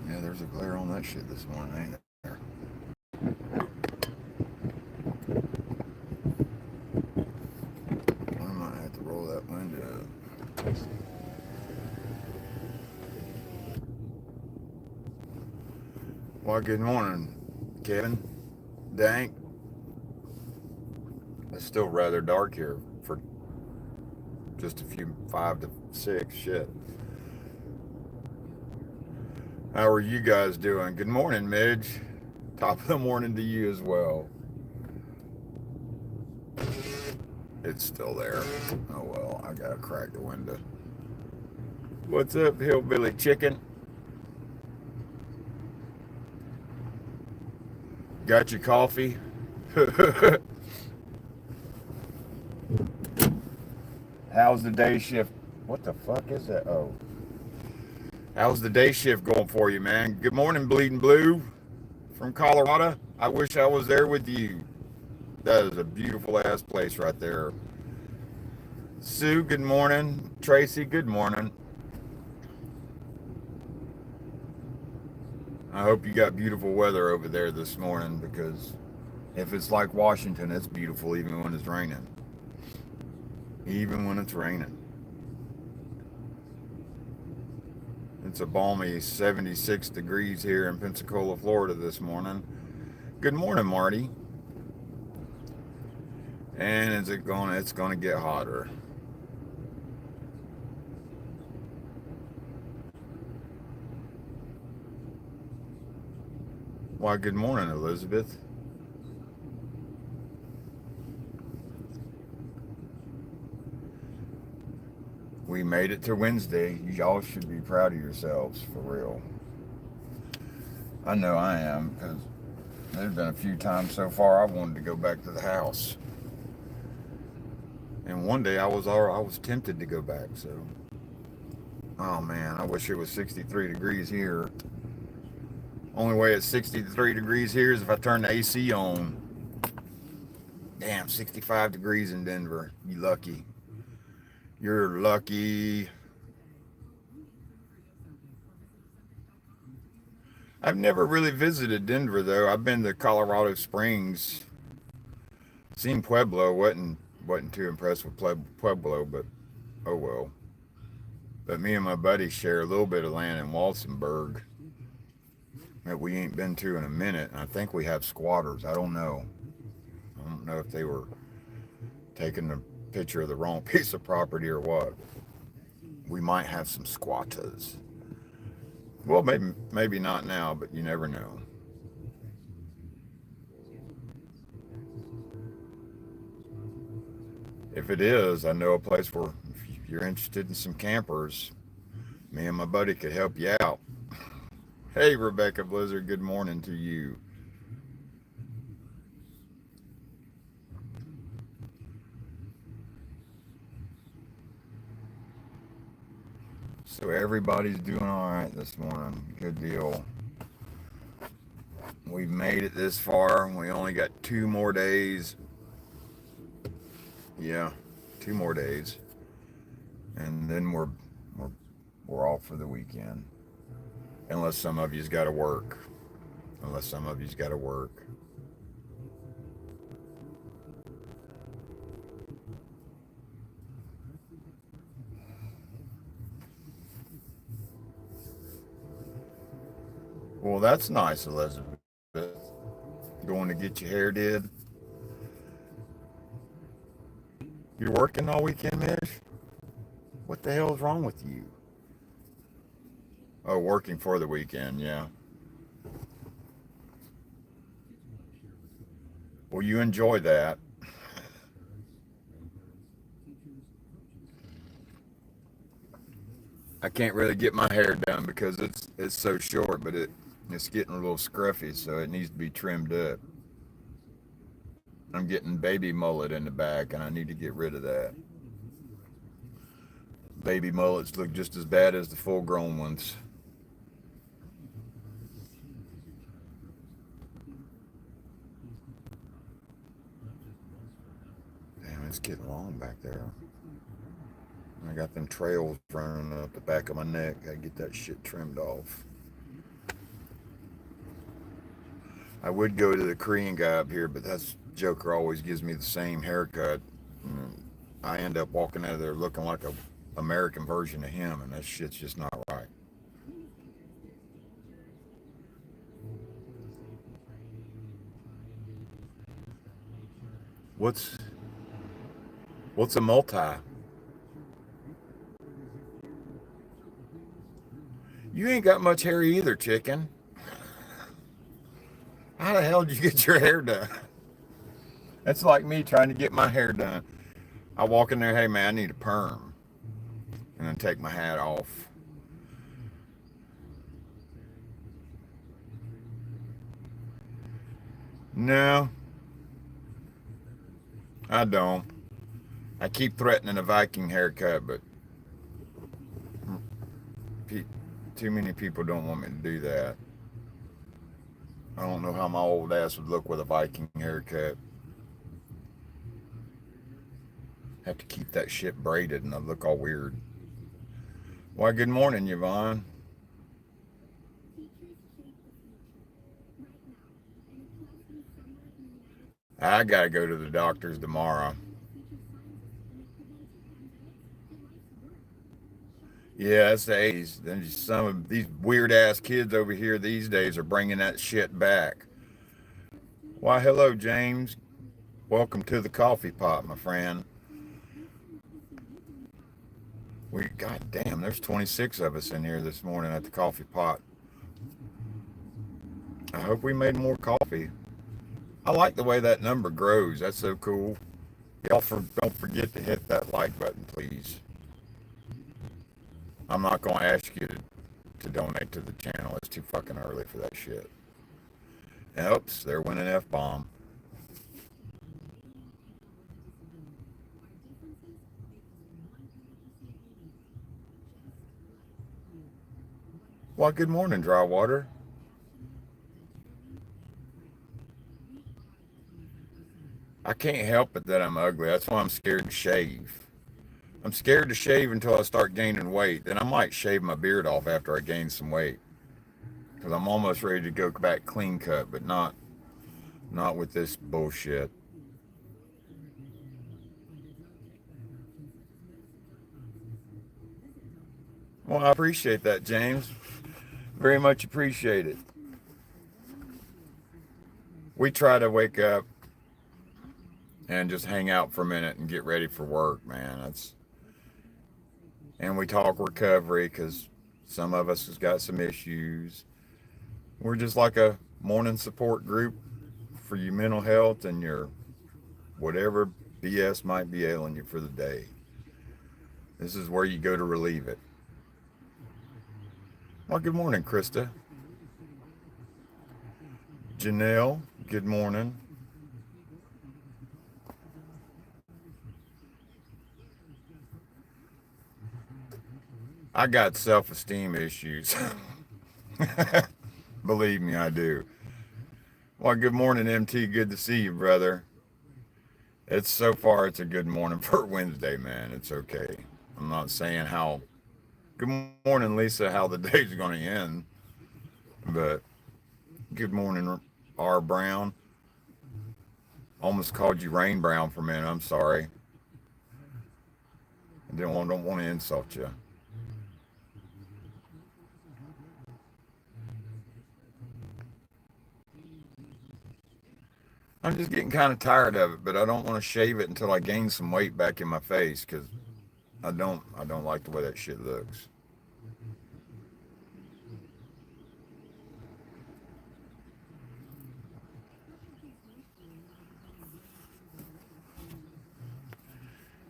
Yeah, there's a glare on that shit this morning, ain't there? I might have to roll that window up. Well, good morning, Kevin. Dank. It's still rather dark here for just a few 5 to 6. Shit. How are you guys doing? Good morning, Midge. Top of the morning to you as well. It's still there. Oh well, I gotta crack the window. What's up, hillbilly chicken? Got your coffee? How's the day shift? What the fuck is that? Oh. How's the day shift going for you, man? Good morning, Bleeding Blue from Colorado. I wish I was there with you. That is a beautiful ass place right there. Sue, good morning. Tracy, good morning. I hope you got beautiful weather over there this morning, because if it's like Washington, it's beautiful even when it's raining. Even when it's raining. It's a balmy 76 degrees here in Pensacola, Florida this morning. Good morning, Marty. And it's gonna get hotter. Why, good morning, Elizabeth. We made it to Wednesday. Y'all should be proud of yourselves, for real. I know I am, because there's been a few times so far I've wanted to go back to the house. And one day I was tempted to go back, so. Oh man, I wish it was 63 degrees here. Only way it's 63 degrees here is if I turn the AC on. Damn, 65 degrees in Denver. You lucky. You're lucky. I've never really visited Denver though. I've been to Colorado Springs. Seen Pueblo. Wasn't too impressed with Pueblo, but oh well. But me and my buddy share a little bit of land in Walsenburg that we ain't been to in a minute, and I think we have squatters. I don't know. I don't know if they were taking a picture of the wrong piece of property or what. We might have some squatters. Well, maybe not now, but you never know. If it is, I know a place where if you're interested in some campers, me and my buddy could help you out. Hey, Rebecca Blizzard, good morning to you. So everybody's doing all right this morning. Good deal. We've made it this far. We only got 2 more days. Yeah, 2 more days, and then we're we're off for the weekend. Unless some of you's got to work. Unless some of you's got to work. Well, that's nice, Elizabeth. Going to get your hair did. You're working all weekend, Mish? What the hell is wrong with you? Oh, working for the weekend, yeah. Well, you enjoy that. I can't really get my hair done because it's so short, but it's getting a little scruffy, so it needs to be trimmed up. I'm getting baby mullet in the back, and I need to get rid of that. Baby mullets look just as bad as the full grown ones. It's getting long back there. I got them trails running up the back of my neck. Gotta get that shit trimmed off. I would go to the Korean guy up here, but that's Joker always gives me the same haircut. And I end up walking out of there looking like a American version of him, and that shit's just not right. What's what's a multi? You ain't got much hair either, chicken. How the hell did you get your hair done? That's like me trying to get my hair done. I walk in there, hey man, I need a perm, and then take my hat off. No, I don't. I keep threatening a Viking haircut, but pe- too many people don't want me to do that. I don't know how my old ass would look with a Viking haircut. Have to keep that shit braided and I look all weird. Why, good morning, Yvonne. I gotta go to the doctor's tomorrow. Yeah, it's the 80s. Then some of these weird ass kids over here these days are bringing that shit back. Why, hello, James. Welcome to the coffee pot, my friend. God damn, there's 26 of us in here this morning at the coffee pot. I hope we made more coffee. I like the way that number grows. That's so cool. Don't forget to hit that like button, please. I'm not going to ask you to donate to the channel. It's too fucking early for that shit. Oops, there went an F bomb. Well, good morning, dry water. I can't help it that I'm ugly. That's why I'm scared to shave. I'm scared to shave until I start gaining weight. Then I might shave my beard off after I gain some weight. Because I'm almost ready to go back clean cut, but not with this bullshit. Well, I appreciate that, James. Very much appreciate it. We try to wake up and just hang out for a minute and get ready for work, man. And we talk recovery because some of us has got some issues. We're just like a morning support group for your mental health and your whatever BS might be ailing you for the day. This is where you go to relieve it. Well, good morning, Krista. Janelle, good morning. I got self-esteem issues. Believe me, I do. Well, good morning, MT. Good to see you, brother. It's so far, it's a good morning for Wednesday, man. It's okay. I'm not saying how. Good morning, Lisa. How the day's going to end, but good morning, R. Brown. Almost called you Rain Brown for a minute. I'm sorry. I don't want to insult you. I'm just getting kind of tired of it, but I don't want to shave it until I gain some weight back in my face because I don't like the way that shit looks.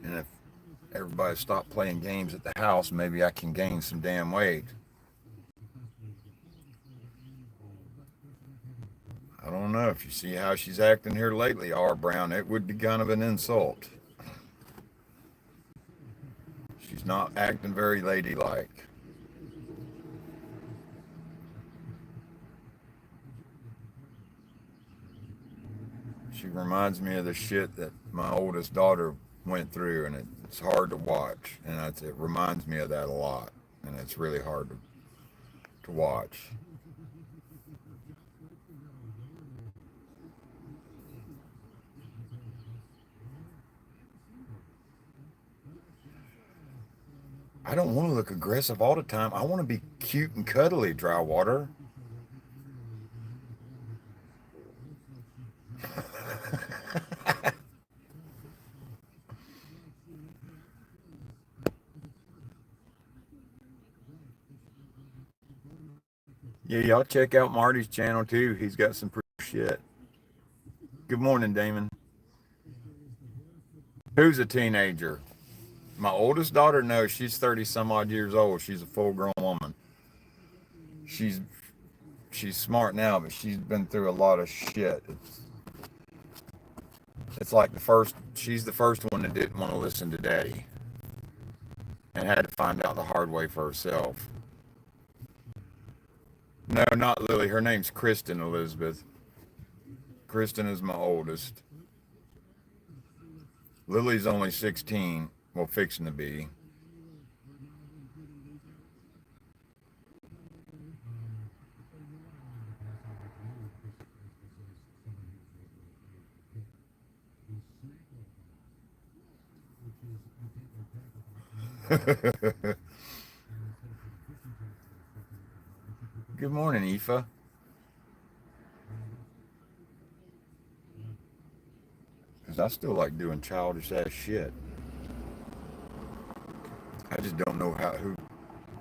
And if everybody stopped playing games at the house, maybe I can gain some damn weight. I don't know if you see how she's acting here lately, R. Brown. It would be kind of an insult. She's not acting very ladylike. She reminds me of the shit that my oldest daughter went through, and it's hard to watch, and it reminds me of that a lot, and it's really hard to watch. I don't want to look aggressive all the time. I want to be cute and cuddly, dry water. Yeah, y'all check out Marty's channel too. He's got some pretty shit. Good morning, Damon. Who's a teenager? My oldest daughter, no, she's 30 some odd years old. She's a full grown woman. She's she's smart now, but she's been through a lot of shit. It's like she's the first one that didn't want to listen to daddy and had to find out the hard way for herself. No, not Lily. Her name's Kristen Elizabeth. Kristen is my oldest. Lily's only 16. Well, fixing to be. Good morning, Aoife. Because I still like doing childish ass shit. I just don't know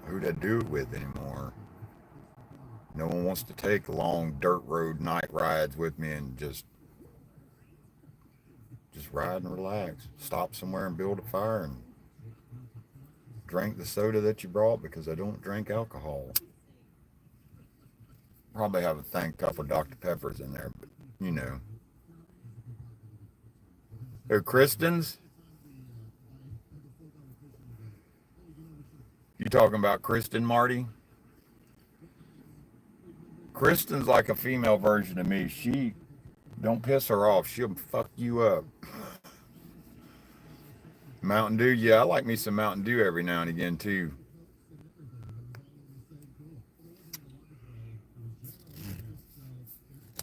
who to do it with anymore. No one wants to take long dirt road night rides with me and just ride and relax. Stop somewhere and build a fire and drink the soda that you brought because I don't drink alcohol. Probably have a thing couple Dr. Peppers in there, but you know. They're Kristens? You talking about Kristen, Marty? Kristen's like a female version of me. She don't piss her off. She'll fuck you up. Mountain Dew, yeah, I like me some Mountain Dew every now and again too.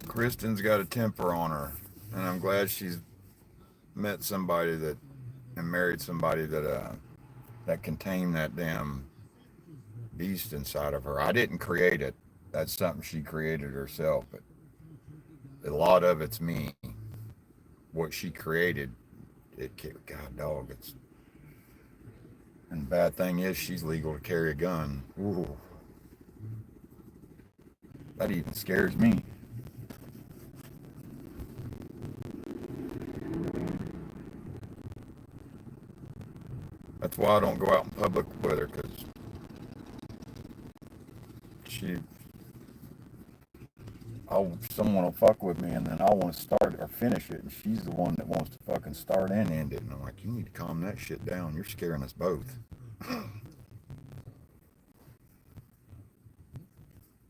Kristen's got a temper on her, and I'm glad she's met somebody that and married somebody that contained that damn beast inside of her. I didn't create it. That's something she created herself, but a lot of it's me. What she created, God dog, it's and the bad thing is she's legal to carry a gun. Ooh, that even scares me. That's why I don't go out in public with her, because she, someone will fuck with me and then I want to start or finish it, and she's the one that wants to fucking start and end it. And I'm like, you need to calm that shit down. You're scaring us both.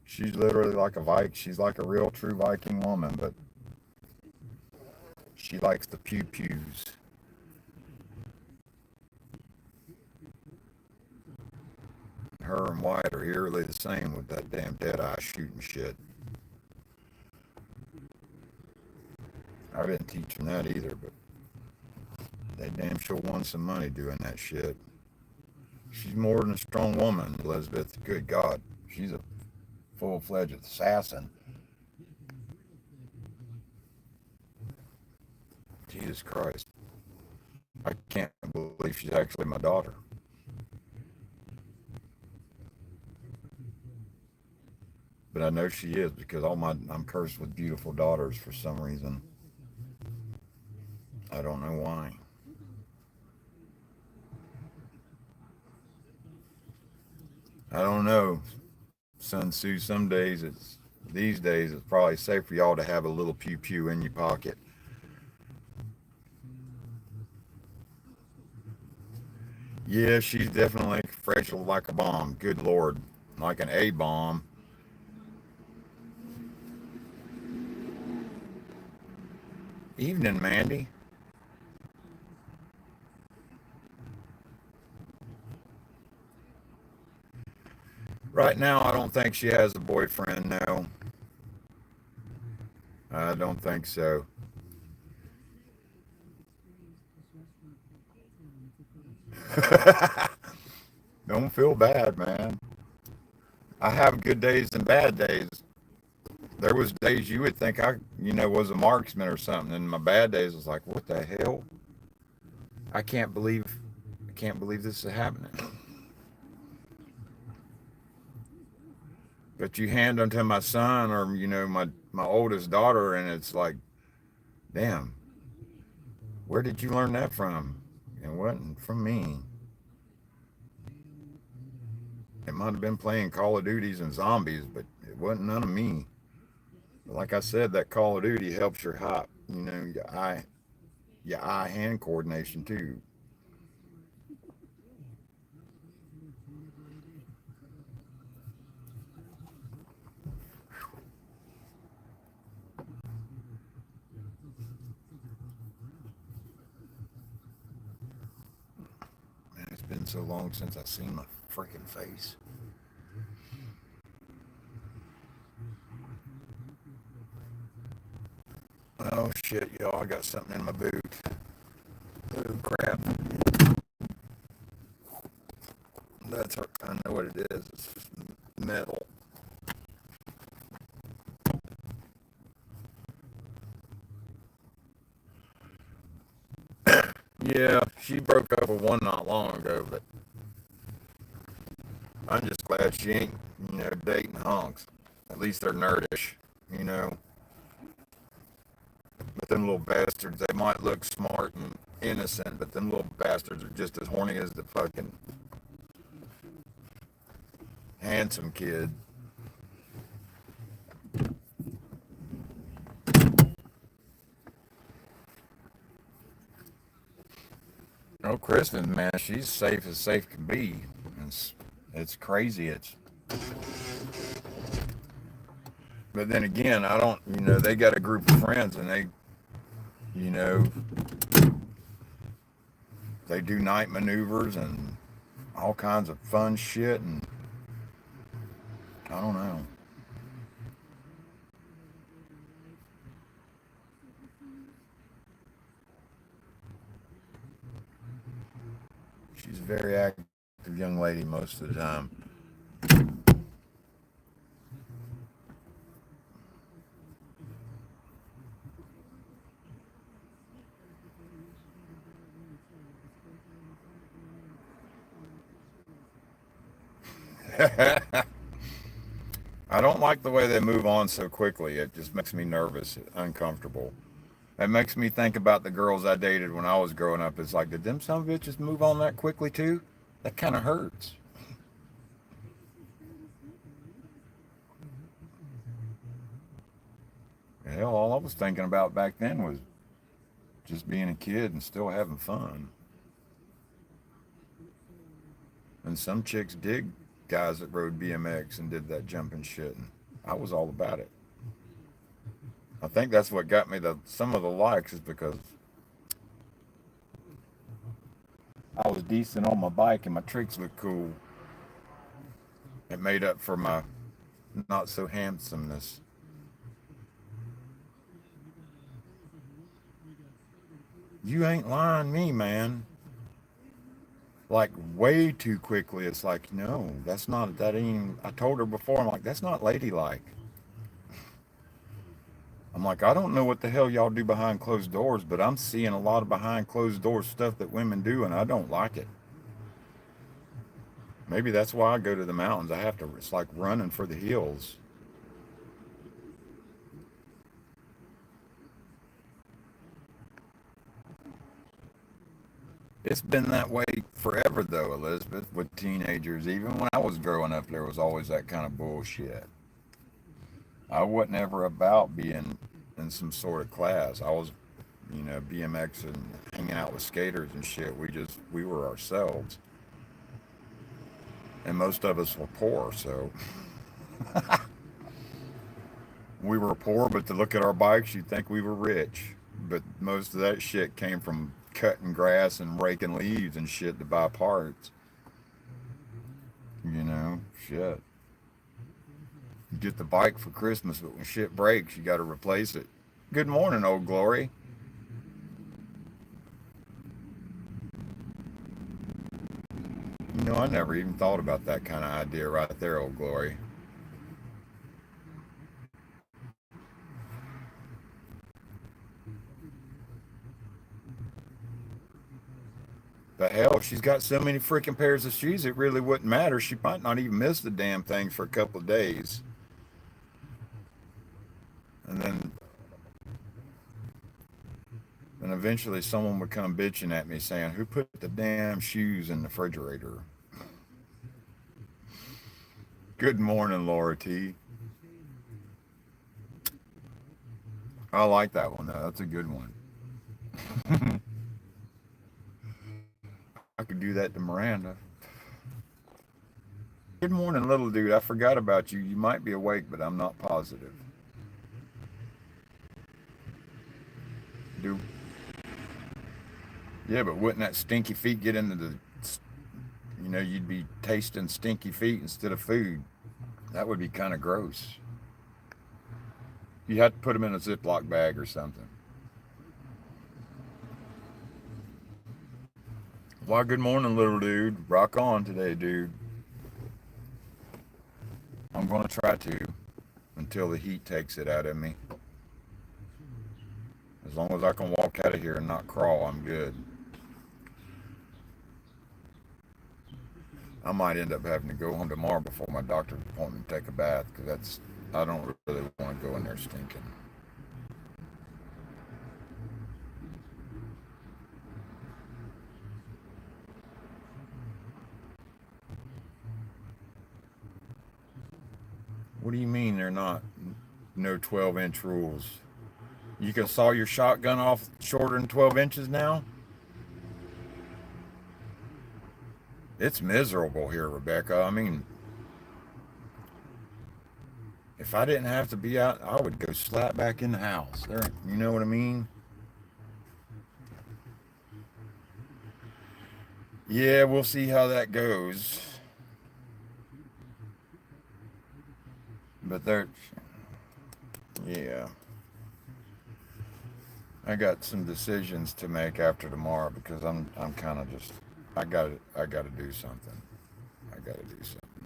She's literally like a Viking. She's like a real true Viking woman, but she likes the pew pews. Her and Wyatt are eerily the same with that damn dead eye shooting shit. I didn't teach them that either, but they damn sure won some money doing that shit. She's more than a strong woman, Elizabeth. Good God. She's a full-fledged assassin. Jesus Christ. I can't believe she's actually my daughter. But I know she is because I'm cursed with beautiful daughters for some reason. I don't know why. I don't know. Sun Tzu, these days it's probably safe for y'all to have a little pew pew in your pocket. Yeah, she's definitely fragile like a bomb. Good Lord. Like an A bomb. Evening, Mandy. Right now, I don't think she has a boyfriend. No, I don't think so. Don't feel bad, man. I have good days and bad days. There was days you would think was a marksman or something, and my bad days was like, what the hell? I can't believe, I can't believe this is happening. But you hand them to my son or my oldest daughter, and it's like, damn, where did you learn that from? It wasn't from me. It might have been playing Call of Duties and zombies, but it wasn't none of me. Like I said, that Call of Duty helps your hop, your eye hand coordination too. Man, it's been so long since I seen my freaking face. Oh shit, y'all! I got something in my boot. Oh crap! I know what it is. It's metal. Yeah, she broke up with one not long ago, but I'm just glad she ain't, dating honks. At least they're nerdish, you know. But them little bastards, they might look smart and innocent, but them little bastards are just as horny as the fucking handsome kid. Oh, Kristen, man, she's safe as safe can be. It's, it's crazy. But then again, I don't, they got a group of friends and you know, they do night maneuvers and all kinds of fun shit. And I don't know. She's a very active young lady most of the time. I don't like the way they move on so quickly. It just makes me nervous, uncomfortable. It makes me think about the girls I dated when I was growing up. It's like, did them some bitches move on that quickly too? That kind of hurts. Hell, all I was thinking about back then was just being a kid and still having fun. And some chicks dig guys that rode BMX and did that jumping shit. And I was all about it. I think that's what got me some of the likes is because I was decent on my bike and my tricks looked cool. It made up for my not so handsomeness. You ain't lying me, man. Like way too quickly. It's like, no, that ain't, I told her before, I'm like, that's not ladylike. I'm like, I don't know what the hell y'all do behind closed doors, but I'm seeing a lot of behind closed doors stuff that women do, and I don't like it. Maybe that's why I go to the mountains. It's like running for the hills. It's been that way forever, though, Elizabeth, with teenagers. Even when I was growing up, there was always that kind of bullshit. I wasn't ever about being in some sort of class. I was, BMX and hanging out with skaters and shit. We were ourselves. And most of us were poor, so we were poor, but to look at our bikes, you'd think we were rich. But most of that shit came from cutting grass and raking leaves and shit to buy parts. Shit. You get the bike for Christmas, but when shit breaks, you got to replace it. Good morning, Old Glory. You know, I never even thought about that kind of idea right there, Old Glory. But hell, she's got so many freaking pairs of shoes, it really wouldn't matter. She might not even miss the damn thing for a couple of days. And then eventually someone would come bitching at me saying, "Who put the damn shoes in the refrigerator?" Good morning, Laura T. I like that one, though. That's a good one. I could do that to Miranda. Good morning, little dude. I forgot about you. You might be awake, but I'm not positive. Do Yeah, but wouldn't that stinky feet get into the, you'd be tasting stinky feet instead of food. That would be kind of gross. You have to put them in a Ziploc bag or something. Why, good morning, little dude. Rock on today, dude. I'm going to try to until the heat takes it out of me. As long as I can walk out of here and not crawl, I'm good. I might end up having to go home tomorrow before my doctor's appointment to take a bath because I don't really want to go in there stinking. What do you mean they're not no 12-inch rules? You can saw your shotgun off shorter than 12 inches now? It's miserable here, Rebecca. I mean, if I didn't have to be out, I would go slap back in the house. There, you know what I mean? Yeah, we'll see how that goes. But yeah, I got some decisions to make after tomorrow because I'm kind of just, I gotta do something. I gotta do something.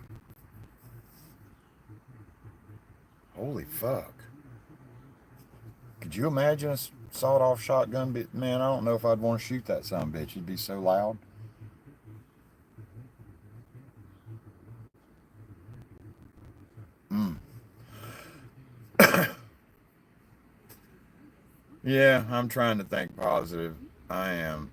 Holy fuck! Could you imagine a sawed-off shotgun? Man, I don't know if I'd want to shoot that son of a bitch. It'd be so loud. Mm. Yeah, I'm trying to think positive. I am.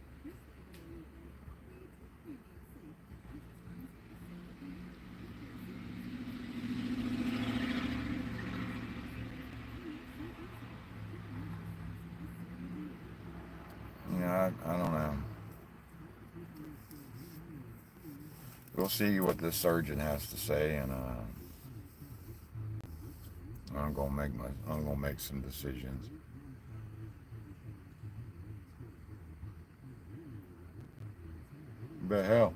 I don't know. We'll see what this surgeon has to say, and I'm gonna make some decisions. But hell,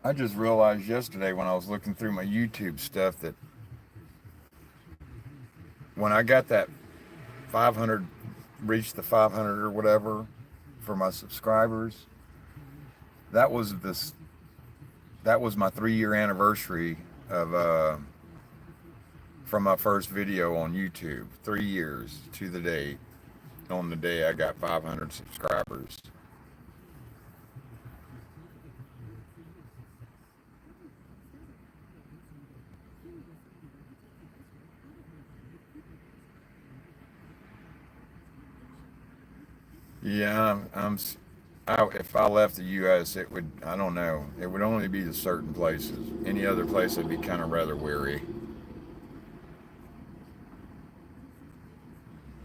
I just realized yesterday when I was looking through my YouTube stuff that when I got that 500, reached the 500 or whatever for my subscribers, that was this that was my 3-year anniversary of from my first video on YouTube. 3 years to the date on the day I got 500 subscribers. Yeah, if I left the U.S., it would, I don't know, it would only be to certain places. Any other place, I'd be kind of rather weary.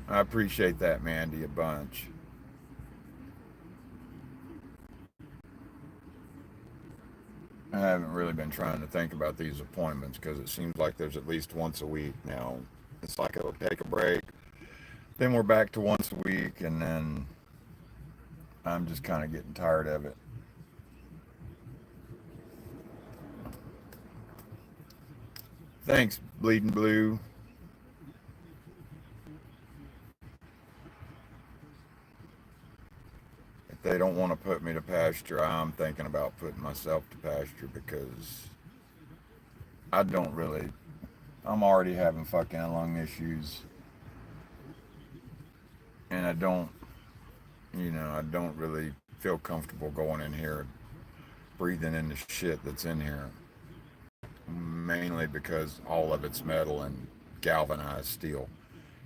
I appreciate that, Mandy, a bunch. I haven't really been trying to think about these appointments because it seems like there's at least once a week now. It's like it'll take a break, then we're back to once a week, and then I'm just kind of getting tired of it. Thanks, Bleeding Blue. If they don't want to put me to pasture, I'm thinking about putting myself to pasture because I don't really. I'm already having fucking lung issues, and I don't really feel comfortable going in here breathing in the shit that's in here. Mainly because all of it's metal and galvanized steel,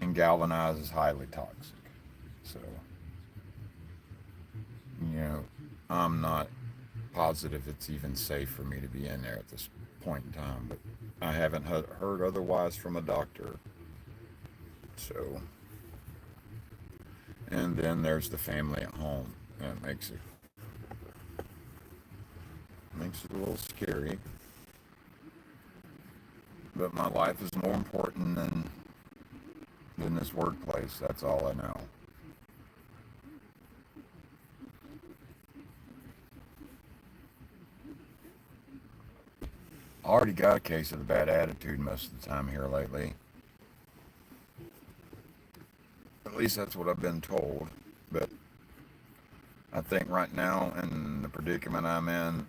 and galvanized is highly toxic. So, you know, I'm not positive it's even safe for me to be in there at this point in time, but I haven't heard otherwise from a doctor. So, and then there's the family at home. That makes it a little scary. But my life is more important than this workplace. That's all I know. I already got a case of the bad attitude most of the time here lately. At least that's what I've been told. But I think right now, in the predicament I'm in,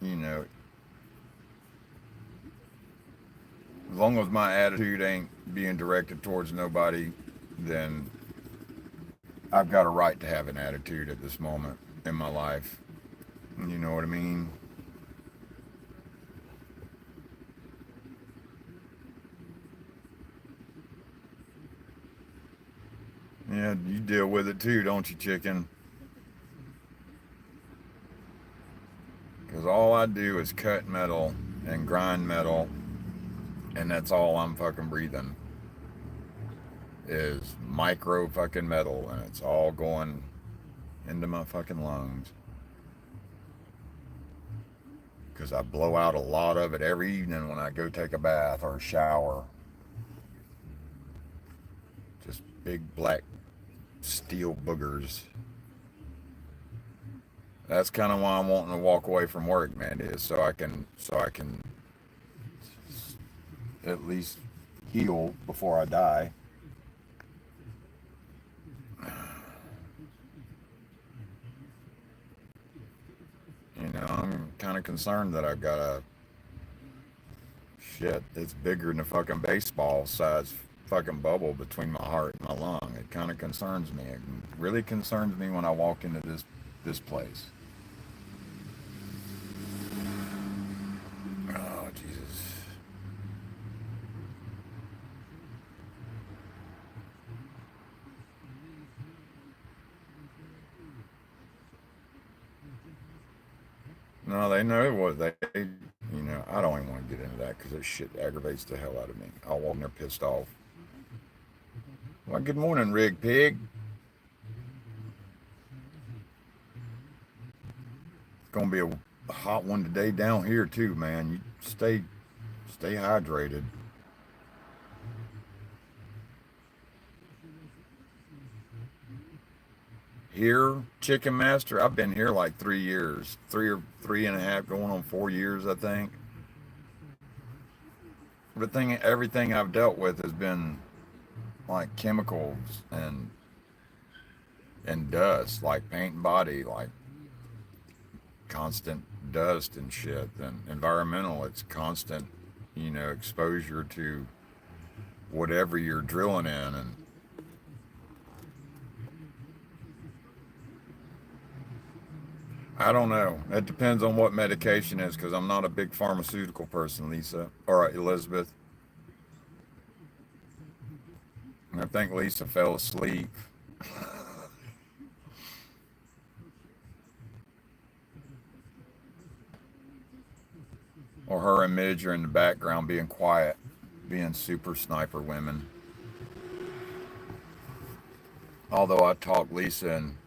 you know, as long as my attitude ain't being directed towards nobody, then I've got a right to have an attitude at this moment in my life. You know what I mean? Yeah, you deal with it too, don't you, chicken? Because all I do is cut metal and grind metal, and that's all I'm fucking breathing is micro fucking metal, and it's all going into my fucking lungs. Because I blow out a lot of it every evening when I go take a bath or a shower. Just big black steel boogers. That's kind of why I'm wanting to walk away from work, man. Is so I can at least heal before I die. I'm kind of concerned that I've got a shit. It's bigger than a fucking baseball size fucking bubble between my heart and my lung. It kind of concerns me. It really concerns me when I walk into this place. Oh Jesus. No, they know what they. I don't even want to get into that because this shit aggravates the hell out of me. I'll walk in there pissed off. Well, good morning, Rig Pig. It's gonna be a hot one today down here too, man. You stay hydrated. Here, Chicken Master, I've been here like 3 years, three or three and a half, going on 4 years, I think. Everything I've dealt with has been like chemicals and dust, like paint and body, like constant dust and shit. And environmental, it's constant, exposure to whatever you're drilling in. And I don't know. It depends on what medication is because I'm not a big pharmaceutical person, Lisa or Elizabeth. I think Lisa fell asleep. Or her and Midge are in the background being quiet, being super sniper women. Although I talked Lisa and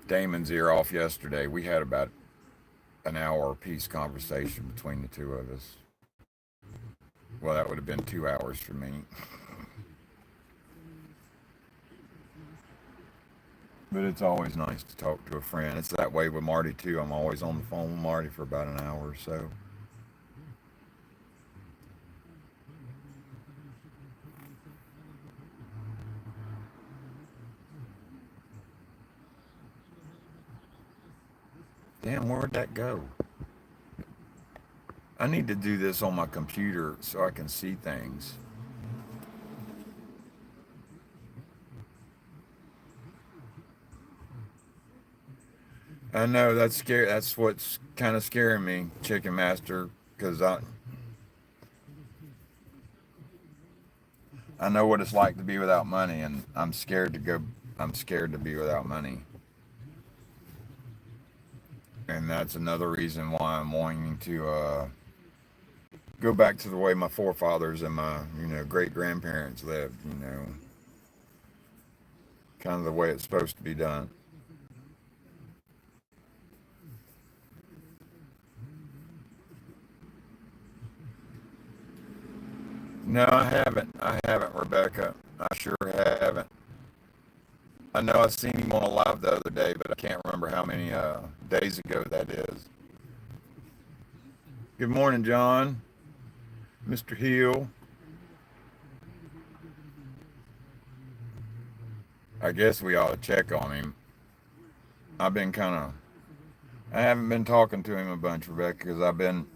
Damon's ear off yesterday, we had about an hour piece conversation between the two of us. Well, that would have been 2 hours for me. But it's always nice to talk to a friend. It's that way with Marty too. I'm always on the phone with Marty for about an hour or so. Damn, where'd that go? I need to do this on my computer so I can see things. I know that's scary. That's what's kind of scaring me, Chicken Master, because I know what it's like to be without money, and I'm scared to go. I'm scared to be without money, and that's another reason why I'm wanting to go back to the way my forefathers and my great grandparents lived. Kind of the way it's supposed to be done. No, I haven't. I haven't, Rebecca. I sure haven't. I know I seen him on a live the other day, but I can't remember how many days ago that is. Good morning, John. Mr. Hill. I guess we ought to check on him. I've been kind of. I haven't been talking to him a bunch, Rebecca, because I've been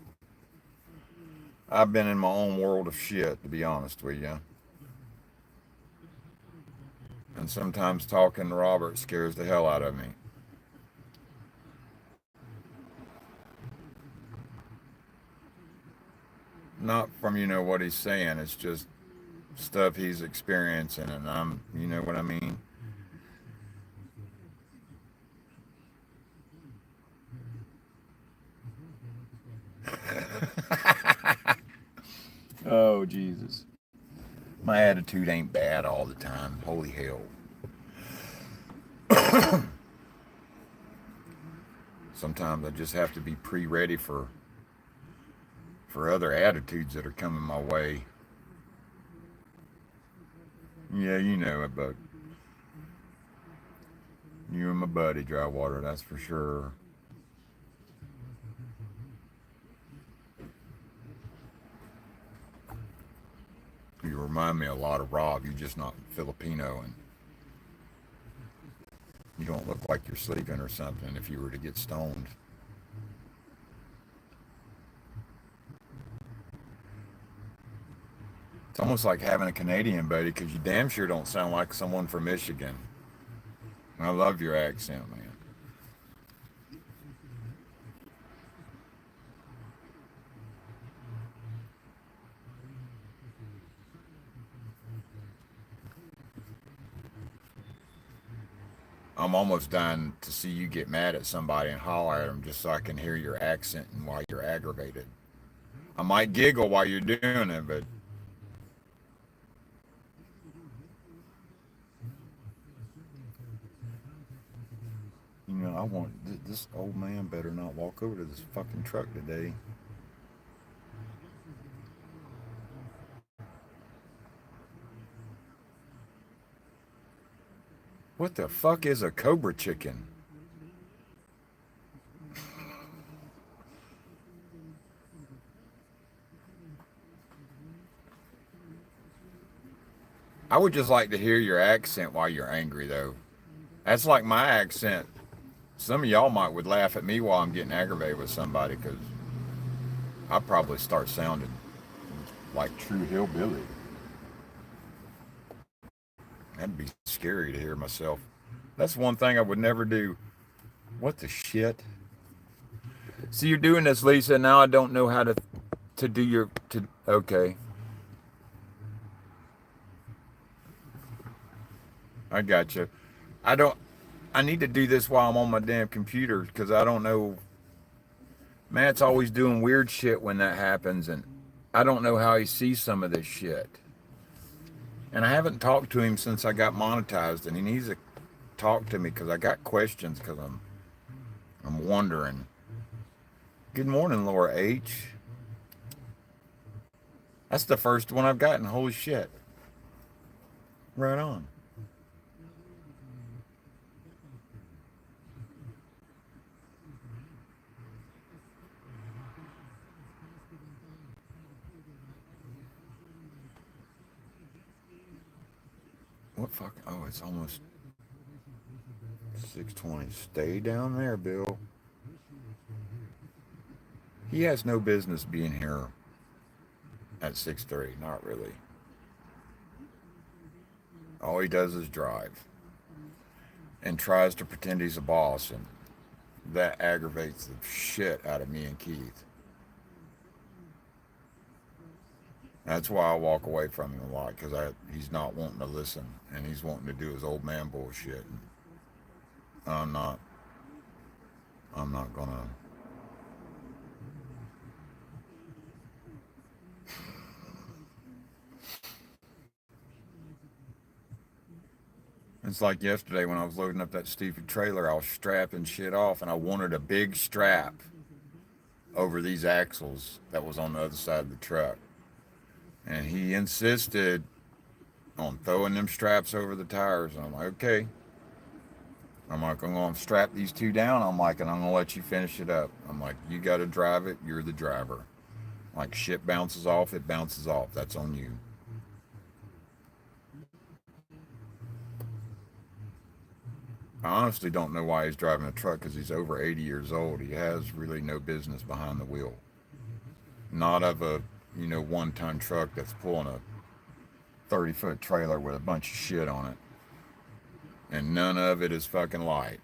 in my own world of shit, to be honest with you. And sometimes talking to Robert scares the hell out of me. Not from what he's saying. It's just stuff he's experiencing, and you know what I mean. Oh Jesus, my attitude ain't bad all the time. Holy hell. Sometimes I just have to be pre-ready for other attitudes that are coming my way. Yeah, you know it, but you and my buddy Dry Water, that's for sure. You remind me a lot of Rob. You're just not Filipino, and you don't look like you're sleeping or something if you were to get stoned. It's almost like having a Canadian buddy because you damn sure don't sound like someone from Michigan. I love your accent, man. I'm almost dying to see you get mad at somebody and holler at them just so I can hear your accent and why you're aggravated. I might giggle while you're doing it, but I want this old man better not walk over to this fucking truck today. What the fuck is a cobra chicken? I would just like to hear your accent while you're angry, though. That's like my accent. Some of y'all might would laugh at me while I'm getting aggravated with somebody because I probably start sounding like true hillbilly. That'd be scary to hear myself. That's one thing I would never do. What the shit? See, you're doing this, Lisa. Now I don't know how to do your to. Okay, I got you. I don't. I need to do this while I'm on my damn computer because I don't know. Matt's always doing weird shit when that happens, and I don't know how he sees some of this shit. And I haven't talked to him since I got monetized, and he needs to talk to me because I got questions because I'm wondering. Good morning, Laura H. That's the first one I've gotten. Holy shit! Right on. What fuck? Oh, it's almost 6:20. Stay down there, Bill. He has no business being here at 6:30. Not really. All he does is drive and tries to pretend he's a boss, and that aggravates the shit out of me and Keith. That's why I walk away from him a lot, because he's not wanting to listen, and he's wanting to do his old man bullshit. And I'm not. I'm not gonna. It's like yesterday when I was loading up that stupid trailer. I was strapping shit off, and I wanted a big strap over these axles that was on the other side of the truck. And he insisted on throwing them straps over the tires. And I'm like, okay. I'm like, I'm going to strap these two down. I'm like, and I'm going to let you finish it up. I'm like, you got to drive it. You're the driver. Like, shit bounces off, it bounces off. That's on you. I honestly don't know why he's driving a truck, because he's over 80 years old. He has really no business behind the wheel. Not of a, 1-ton truck that's pulling a 30-foot trailer with a bunch of shit on it. And none of it is fucking light.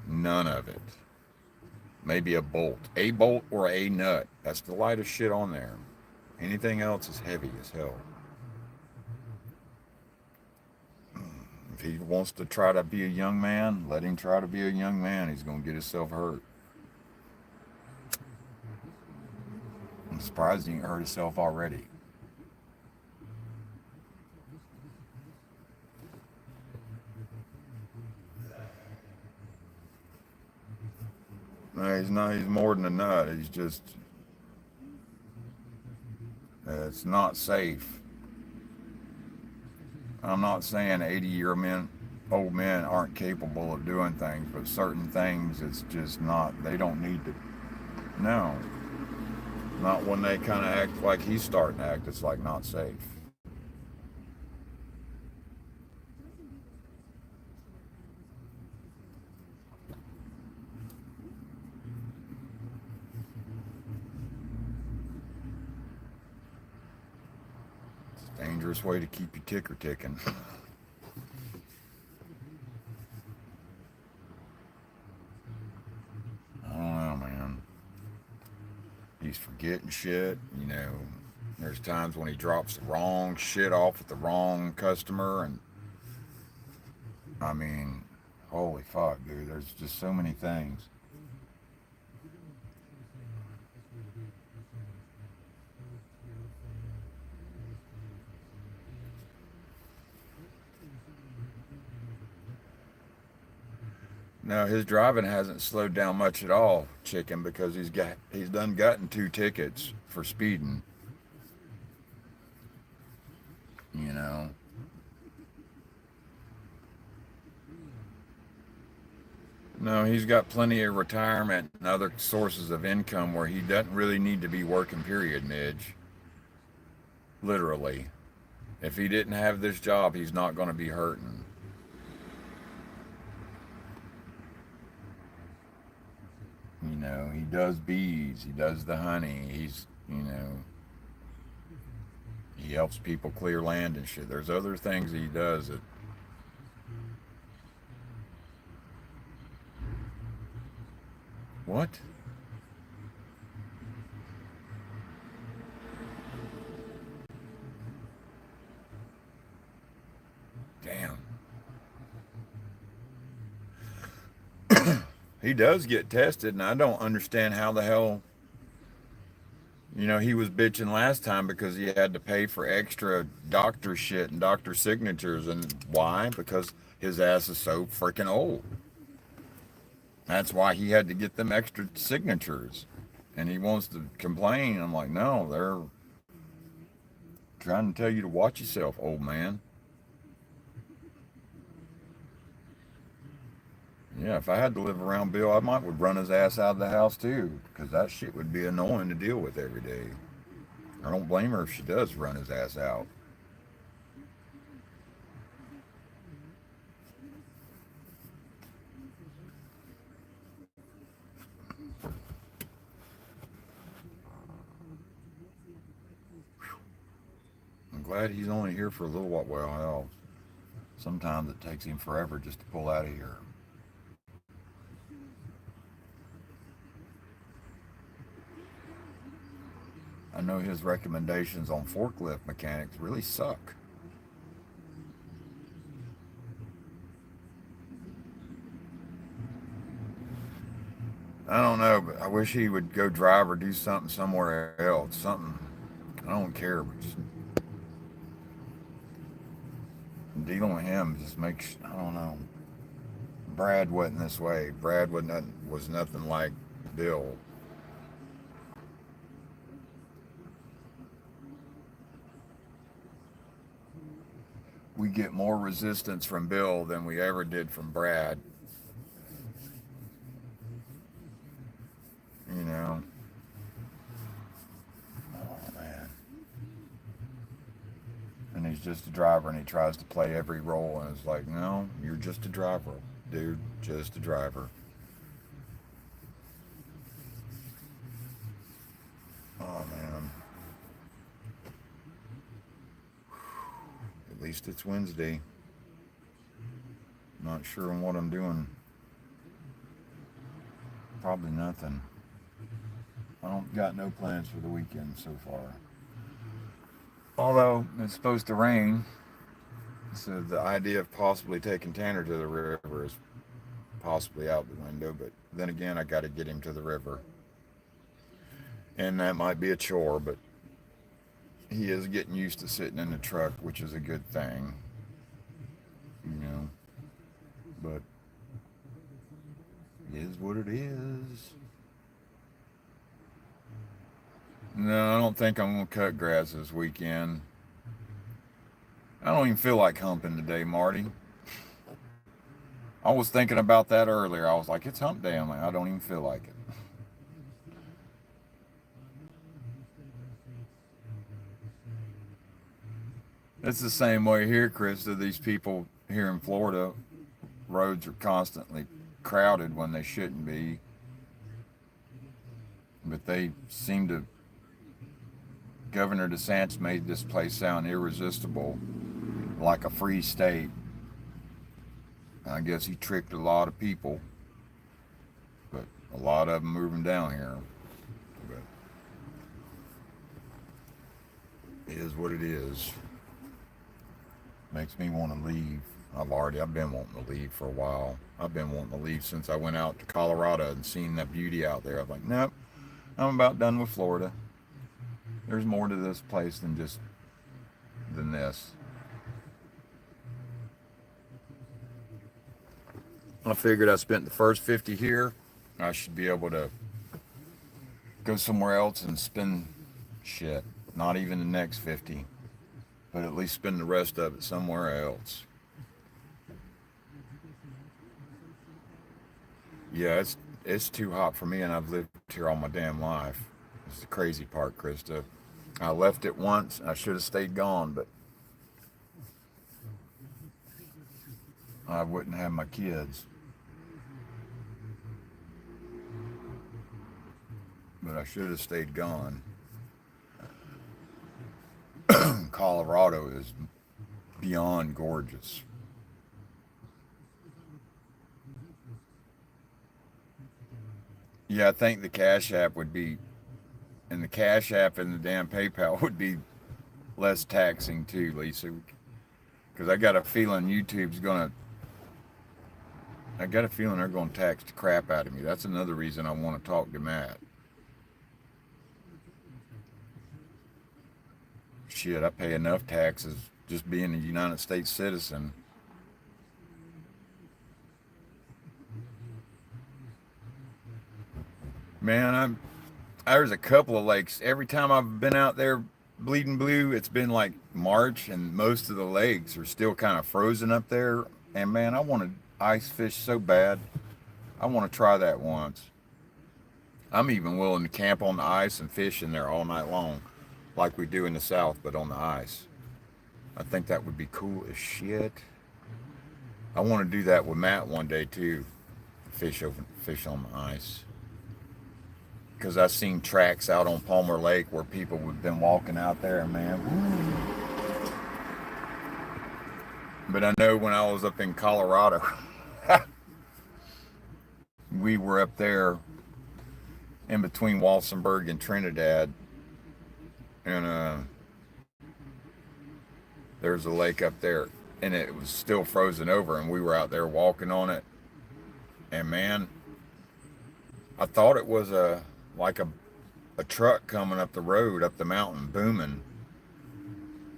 None of it. Maybe a bolt or a nut. That's the lightest shit on there. Anything else is heavy as hell. If he wants to try to be a young man, let him try to be a young man. He's going to get himself hurt. I'm surprised he ain't hurt himself already. No, he's not. He's more than a nut. He's just. It's not safe. I'm not saying old men aren't capable of doing things, but certain things, it's just not. They don't need to. No. Not when they kind of act like he's starting to act. It's like not safe. It's a dangerous way to keep your ticker ticking. I don't know, man. He's forgetting shit. There's times when he drops the wrong shit off at the wrong customer, and I mean, holy fuck, dude. There's just so many things. No, his driving hasn't slowed down much at all, chicken, because he's done gotten 2 tickets for speeding. You know. No, he's got plenty of retirement and other sources of income where he doesn't really need to be working, period, Midge. Literally. If he didn't have this job, he's not going to be hurting. He does bees, he does the honey, he helps people clear land and shit. There's other things he does that. What? Damn. He does get tested, and I don't understand how the hell. He was bitching last time because he had to pay for extra doctor shit and doctor signatures. And why? Because his ass is so freaking old. That's why he had to get them extra signatures. And he wants to complain. I'm like, no, they're trying to tell you to watch yourself, old man. Yeah, if I had to live around Bill, I might would run his ass out of the house too, because that shit would be annoying to deal with every day. I don't blame her if she does run his ass out. glad he's only here for a little while. Well, hell, sometimes it takes him forever just to pull out of here. I know his recommendations on forklift mechanics really suck. I don't know, but I wish he would go drive or do something somewhere else. Something. I don't care, but just dealing with him just makes, I don't know. Brad wasn't this way. Brad was nothing like Bill. We get more resistance from Bill than we ever did from Brad. You know. Oh man. And he's just a driver and he tries to play every role and it's like, no, you're just a driver, dude, just a driver. Oh man. At least it's Wednesday. Not sure on what I'm doing. Probably nothing. I don't got no plans for the weekend so far. Although it's supposed to rain, so the idea of possibly taking Tanner to the river is possibly out the window. But then again, I got to get him to the river, and that might be a chore. But he is getting used to sitting in the truck, which is a good thing, you know. But it is what it is. No, I don't think I'm gonna cut grass this weekend. I don't even feel like humping today, Marty. I was thinking about that earlier. I was like, it's hump day. I'm like, I don't even feel like it. It's the same way here, Krista. These people here in Florida, roads are constantly crowded when they shouldn't be, but they seem to. Governor DeSantis made this place sound irresistible, like a free state. I guess he tricked a lot of people, but a lot of them moving down here. But it is what it is. Makes me want to leave. I've been wanting to leave for a while. I've been wanting to leave since I went out to Colorado and seen that beauty out there. I was like, nope, I'm about done with Florida. There's more to this place than this. I figured I spent the first 50 here. I should be able to go somewhere else and spend shit. Not even the next 50, but at least spend the rest of it somewhere else. Yeah, it's too hot for me, and I've lived here all my damn life. It's the crazy part, Krista. I left it once. I should have stayed gone, but I wouldn't have my kids. But I should have stayed gone. Colorado is beyond gorgeous. Yeah, I think the Cash App would be, and the Cash App and the damn PayPal would be less taxing too, Lisa. Because I got a feeling they're gonna tax the crap out of me. That's another reason I want to talk to Matt. Shit, I pay enough taxes just being a United States citizen. Man, there's a couple of lakes. Every time I've been out there bleeding blue, it's been like March, and most of the lakes are still kind of frozen up there. And man, I want to ice fish so bad. I want to try that once. I'm even willing to camp on the ice and fish in there all night long, like we do in the South, but on the ice. I think that would be cool as shit. I want to do that with Matt one day too. Fish on the ice. Because I've seen tracks out on Palmer Lake where people have been walking out there, and man, But I know when I was up in Colorado, we were up there in between Walsenburg and Trinidad, and there's a lake up there, and it was still frozen over, and we were out there walking on it, and man, I thought it was a truck coming up the road, up the mountain, booming,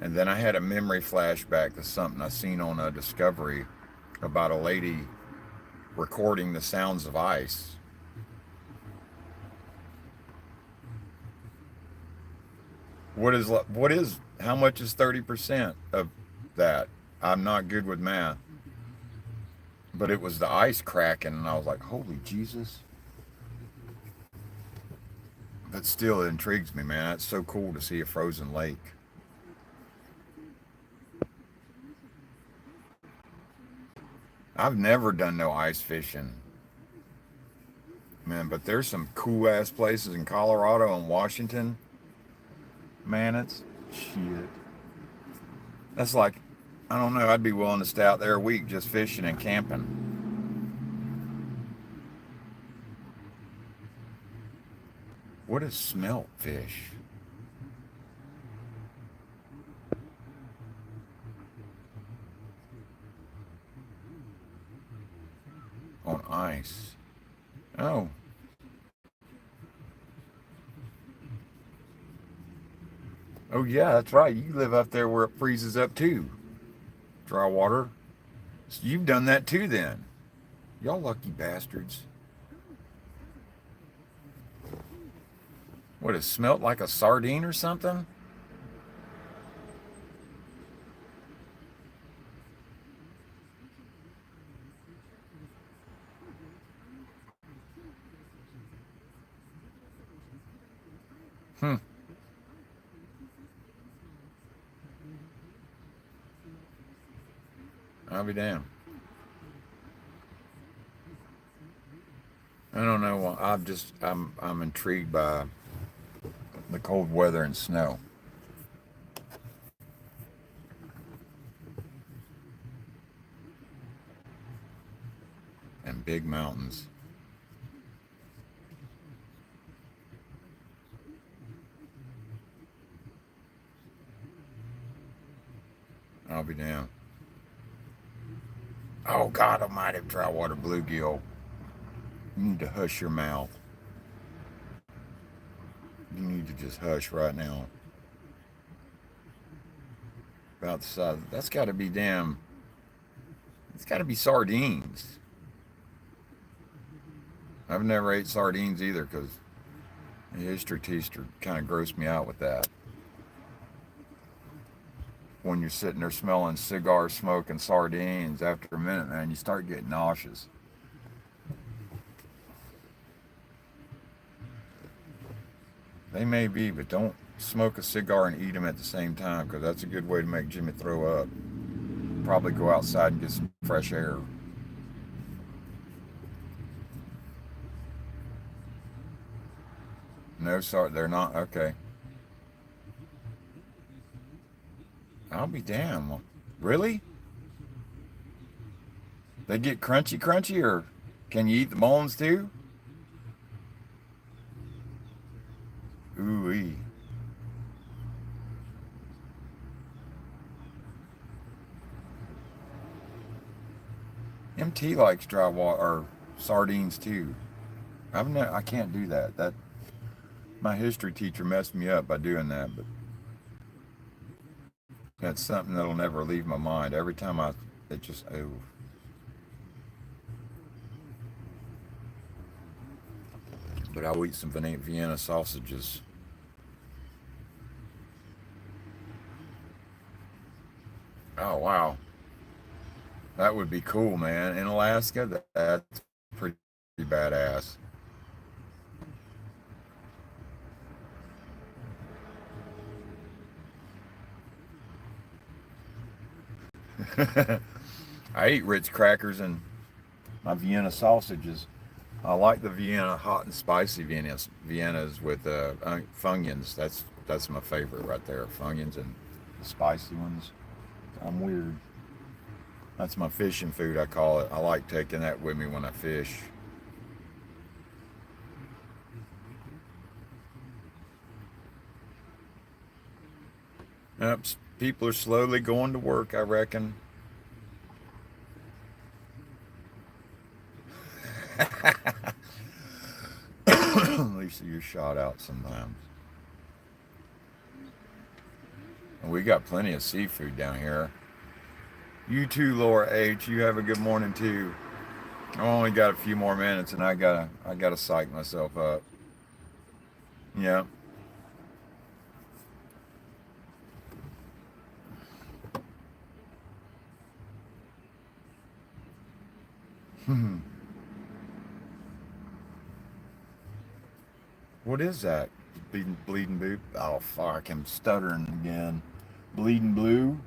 and then I had a memory flashback to something I seen on a Discovery about a lady recording the sounds of ice. What is how much is 30% of that? I'm not good with math, but it was the ice cracking, and I was like, "Holy Jesus!" But still, it intrigues me, man. It's so cool to see a frozen lake. I've never done no ice fishing, man. But there's some cool ass places in Colorado and Washington, man. It's shit. That's like, I don't know. I'd be willing to stay out there a week just fishing and camping. What is smelt fish on ice? Oh, oh yeah, that's right. You live up there where it freezes up too. Dry water. So you've done that too, then. Y'all lucky bastards. What is smelt like a sardine or something? Hmm. I'll be damned. I don't know. I'm intrigued by the cold weather and snow and big mountains. I'll be damned. Oh God Almighty, dry water bluegill. You need to hush your mouth. You need to just hush right now. About the size. That's got to be damn. It's got to be sardines. I've never ate sardines either because the history teacher kind of grossed me out with that. When you're sitting there smelling cigar smoke and sardines, after a minute, man, you start getting nauseous. They may be, but don't smoke a cigar and eat them at the same time because that's a good way to make Jimmy throw up. Probably go outside and get some fresh air. No, sorry, they're not. Okay. I'll be damned. Really? They get crunchy, crunchy, or can you eat the bones too? Ooh wee. MT likes dry water or sardines too. I can't do that. That my history teacher messed me up by doing that, but that's something that'll never leave my mind. Every time it just oh. But I'll eat some Vienna sausages. Oh wow, that would be cool, man. In Alaska, that's pretty badass. I eat Ritz crackers and my Vienna sausages. I like the Vienna hot and spicy Viennas with Funyuns. That's my favorite right there. Funyuns and the spicy ones. I'm weird. That's my fishing food, I call it. I like taking that with me when I fish. Yep, people are slowly going to work, I reckon. At least you're shot out sometimes. And we got plenty of seafood down here. You too, Laura H. You have a good morning too. I only got a few more minutes, and I gotta psych myself up. Yeah. What is that? Bleeding blue. Oh fuck! I'm stuttering again. Bleeding blue.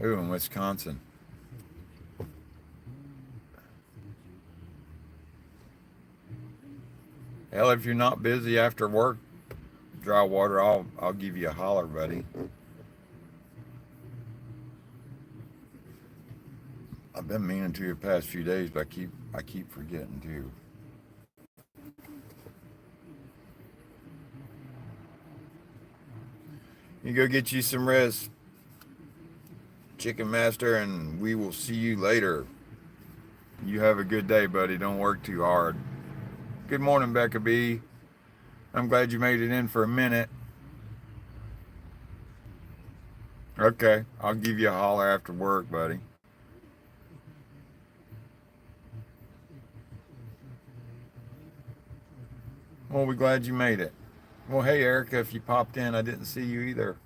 Ooh, in Wisconsin. Hell, if you're not busy after work, dry water, I'll give you a holler, buddy. I've been meaning to the past few days, but I keep forgetting too. You go get you some rest, Chicken Master, and we will see you later. You have a good day, buddy. Don't work too hard. Good morning, Becca B. I'm glad you made it in for a minute. Okay, I'll give you a holler after work, buddy. Well, we're glad you made it. Well, hey, Erica, if you popped in, I didn't see you either.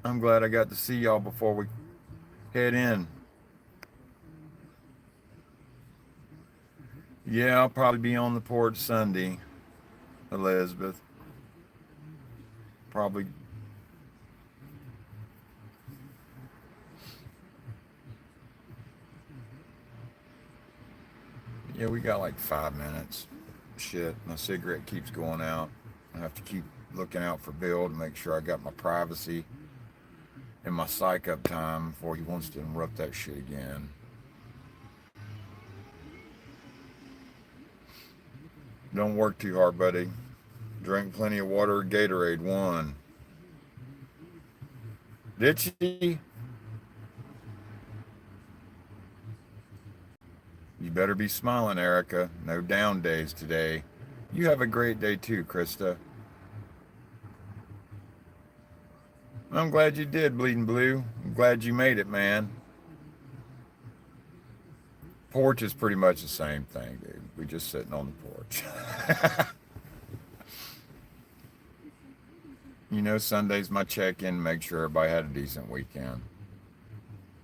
I'm glad I got to see y'all before we head in. Yeah, I'll probably be on the porch Sunday, Elizabeth. Probably. Yeah, we got like 5 minutes. Shit, my cigarette keeps going out. I have to keep looking out for Bill to make sure I got my privacy and my psych up time before he wants to interrupt that shit again. Don't work too hard, buddy. Drink plenty of water. Gatorade, one. Did she? You better be smiling, Erica. No down days today. You have a great day too, Krista. I'm glad you did, Bleeding Blue. I'm glad you made it, man. Porch is pretty much the same thing, dude. We just sitting on the porch. You know, Sunday's my check-in. Make sure everybody had a decent weekend.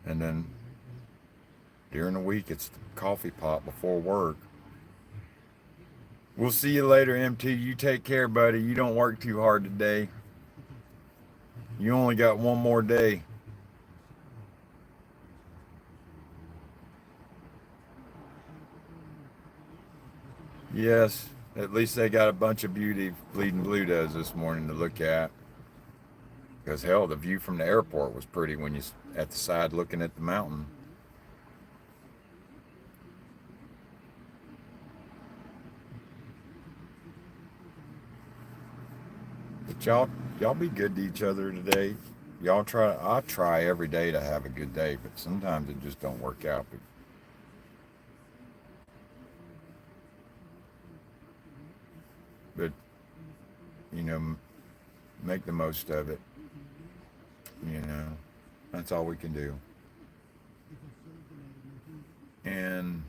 And then during the week, it's the coffee pot before work. We'll see you later, MT. You take care, buddy. You don't work too hard today. You only got one more day. Yes, at least they got a bunch of beauty Bleeding Blue does this morning to look at. Because hell, the view from the airport was pretty when you at the side looking at the mountain. But y'all be good to each other today. Y'all try. I try every day to have a good day, but sometimes it just don't work out. But you know, make the most of it. You know, that's all we can do. And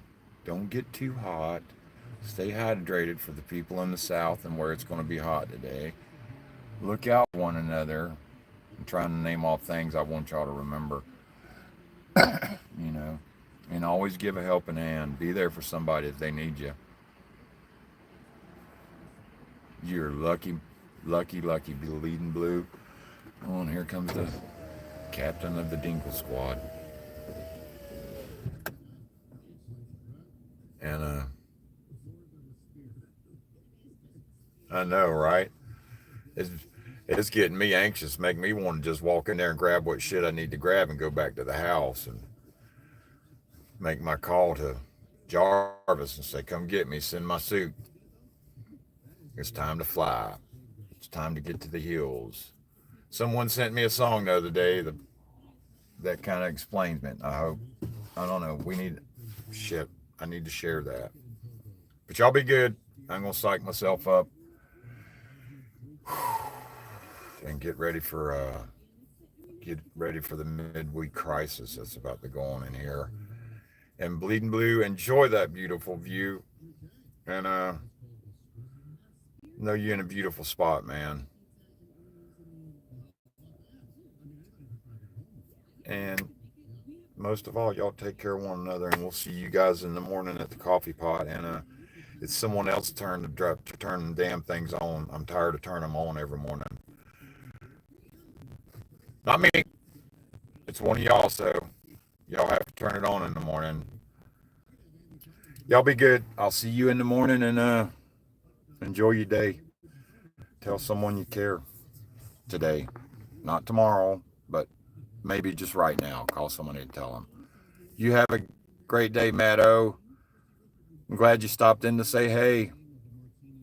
don't get too hot. Stay hydrated for the people in the south and where it's going to be hot today. Look out for one another. I'm trying to name all things I want y'all to remember. You know, and always give a helping hand. Be there for somebody if they need you. You're lucky. Lucky, bleeding blue. Oh, and here comes the captain of the Dinkle squad. And I know, right? It's it's getting me anxious, making me want to just walk in there and grab what shit I need to grab and go back to the house and make my call to Jarvis and say, "Come get me, send my suit. It's time to fly. It's time to get to the hills." Someone sent me a song the other day that kind of explains it. I hope. I don't know. We need shit. I need to share that. But y'all be good. I'm gonna psych myself up and get ready for the midweek crisis that's about to go on in here. And Bleeding Blue, enjoy that beautiful view. And know you're in a beautiful spot, man. And most of all, y'all take care of one another, and we'll see you guys in the morning at the coffee pot. And it's someone else's turn to turn the damn things on. I'm tired of turning them on every morning. Not me. It's one of y'all, so y'all have to turn it on in the morning. Y'all be good. I'll see you in the morning, and enjoy your day. Tell someone you care today, not tomorrow, but maybe just right now. Call somebody and tell them. You have a great day, Matt O. I'm glad you stopped in to say hey.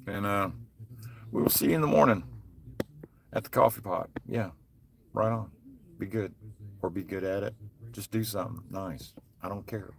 And we will see you in the morning at the coffee pot. Yeah, right on. Be good or be good at it. Just do something nice. I don't care.